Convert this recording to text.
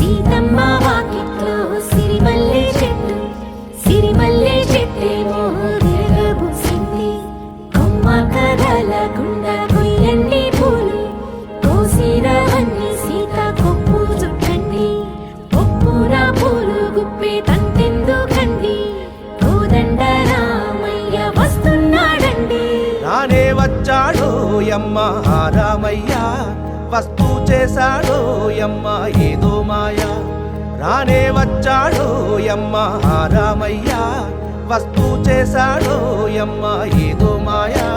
సీతమ్మ వాకిట్లో సిరిమల్లె చెట్టు, సిరిమల్లె చెట్టేమో తిరగబూసింది. కొమ్మ కదలకుండా కొయ్యండి పూలు, కోసిరవన్నీ సీత కొప్పు చుట్టండి. ఒప్పున పూలు గుప్పే తంతెందుకండి, కోదండ రామయ్య వస్తున్నాడండి. రానే వచ్చాడో యమ్మ రామయ్య, వస్తూ చేశాడో యమ్మ ఏదో మాయా. రానే వచ్చాడో యమ్మ రామయ్య, వస్తూ చేశాడో యమ్మ ఏదో మాయా.